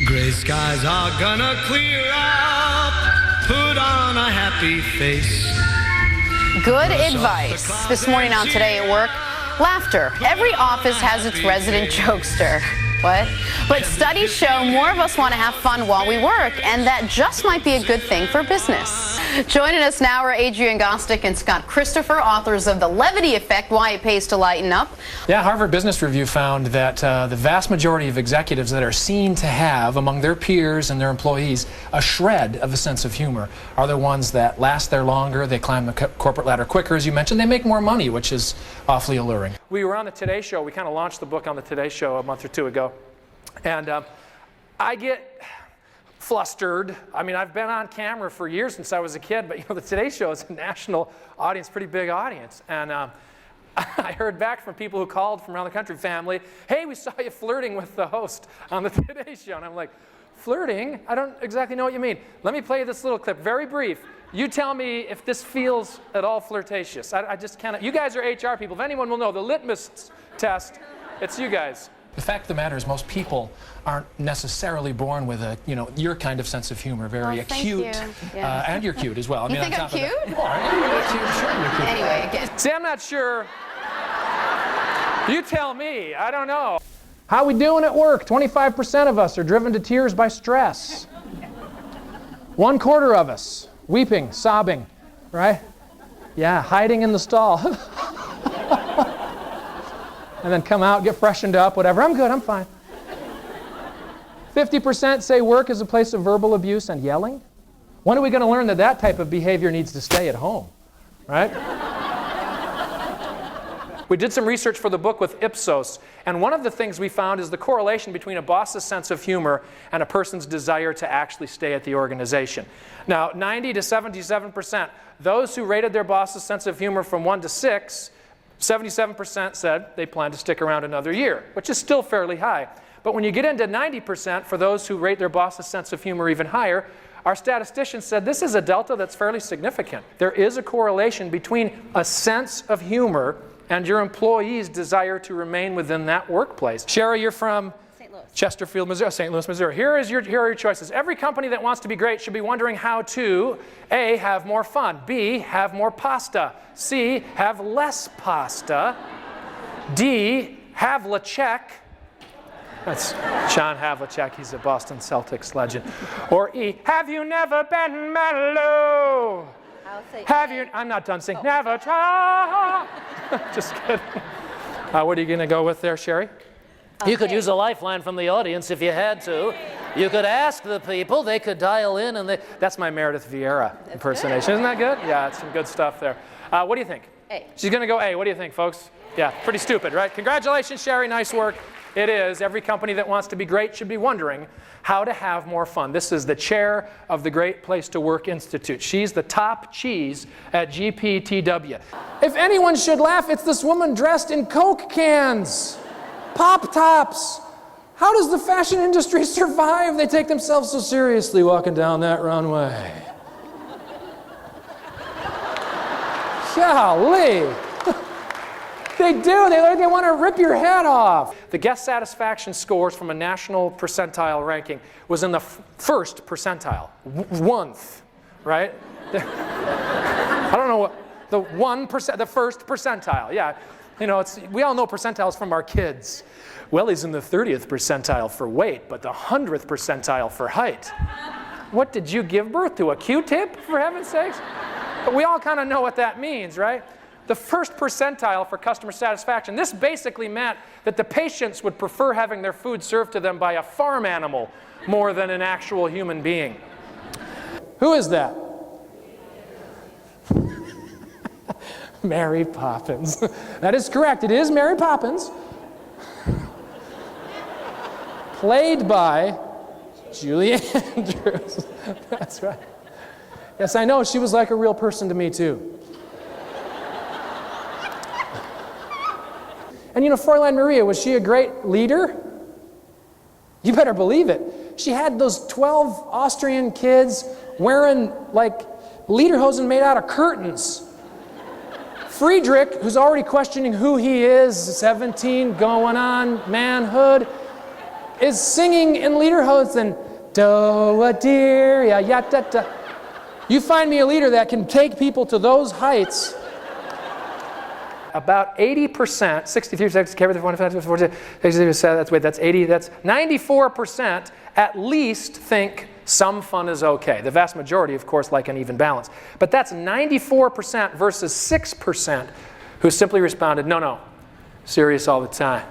Gray skies are gonna clear up, put on a happy face. Good advice. This morning on Today at Work, laughter. Every office has its resident jokester. What? But studies show more of us want to have fun while we work, and that just might be a good thing for business. Joining us now are Adrian Gostick and Scott Christopher, authors of The Levity Effect, Why It Pays to Lighten Up. Yeah, Harvard Business Review found that the vast majority of executives that are seen to have, among their peers and their employees, a shred of a sense of humor are the ones that last there longer, they climb the corporate ladder quicker, as you mentioned, they make more money, which is awfully alluring. We were on the Today Show. We kind of launched the book on the Today Show a month or two ago. And I get flustered. I mean, I've been on camera for years since I was a kid, but you know, the Today Show is a national audience, pretty big audience. And I heard back from people who called from around the country, family, hey, we saw you flirting with the host on the Today Show. And I'm like, flirting? I don't exactly know what you mean. Let me play you this little clip, very brief. You tell me if this feels at all flirtatious. I just cannot. You guys are HR people. If anyone will know, the litmus test, it's you guys. The fact of the matter is most people aren't necessarily born with a, you know, your kind of sense of humor, very acute. Yeah. And you're cute as well. You think I'm cute? You are. You're cute. Sure, you're cute. Anyway, again. See, I'm not sure. You tell me. I don't know. How we doing at work? 25% of us are driven to tears by stress. 1/4 of us weeping, sobbing, right? Yeah, hiding in the stall. And then come out, get freshened up, whatever. I'm good, I'm fine. 50% say work is a place of verbal abuse and yelling. When are we going to learn that that type of behavior needs to stay at home, right? We did some research for the book with Ipsos, and one of the things we found is the correlation between a boss's sense of humor and a person's desire to actually stay at the organization. Now, 90 to 77%, those who rated their boss's sense of humor from 1 to 6, 77% said they plan to stick around another year, which is still fairly high. But when you get into 90%, for those who rate their boss's sense of humor even higher, our statisticians said this is a delta that's fairly significant. There is a correlation between a sense of humor and your employee's desire to remain within that workplace. Sherry, you're from Chesterfield, Missouri, St. Louis, Missouri. Here are your choices. Every company that wants to be great should be wondering how to A, have more fun, B, have more pasta, C, have less pasta, D, Havlicek. That's John Havlicek, he's a Boston Celtics legend. Or E, have you never been mellow? Have you, I'm not done singing, never try. Just kidding. What are you going to go with there, Sherry? Okay. You could use a lifeline from the audience if you had to. You could ask the people, they could dial in and they... That's my Meredith Vieira impersonation. Isn't that good? Yeah, it's some good stuff there. What do you think? A. She's going to go A. What do you think, folks? Yeah, pretty stupid, right? Congratulations, Sherry. Nice work. It is. Every company that wants to be great should be wondering how to have more fun. This is the chair of the Great Place to Work Institute. She's the top cheese at GPTW. If anyone should laugh, it's this woman dressed in Coke cans. Pop tops. How does the fashion industry survive? They take themselves so seriously walking down that runway. Golly. They do. They want to rip your head off. The guest satisfaction scores from a national percentile ranking was in the first percentile. 1th, right? I don't know what, the 1%, the first percentile, yeah. You know, we all know percentiles from our kids. Well, he's in the 30th percentile for weight, but the 100th percentile for height. What did you give birth to, a Q-tip, for heaven's sakes? But we all kind of know what that means, right? The first percentile for customer satisfaction. This basically meant that the patients would prefer having their food served to them by a farm animal more than an actual human being. Who is that? Mary Poppins. That is correct. It is Mary Poppins. Played by Julie Andrews. That's right. Yes, I know. She was like a real person to me, too. And you know, Fräulein Maria, was she a great leader? You better believe it. She had those 12 Austrian kids wearing, like, lederhosen made out of curtains. Friedrich, who's already questioning who he is, 17, going on manhood, is singing in Lederhosen, do a dear, ya ya da da. You find me a leader that can take people to those heights. About 80%, 63, that's 80, that's 94% at least think some fun is okay. The vast majority, of course, like an even balance. But that's 94% versus 6% who simply responded, no, no, serious all the time.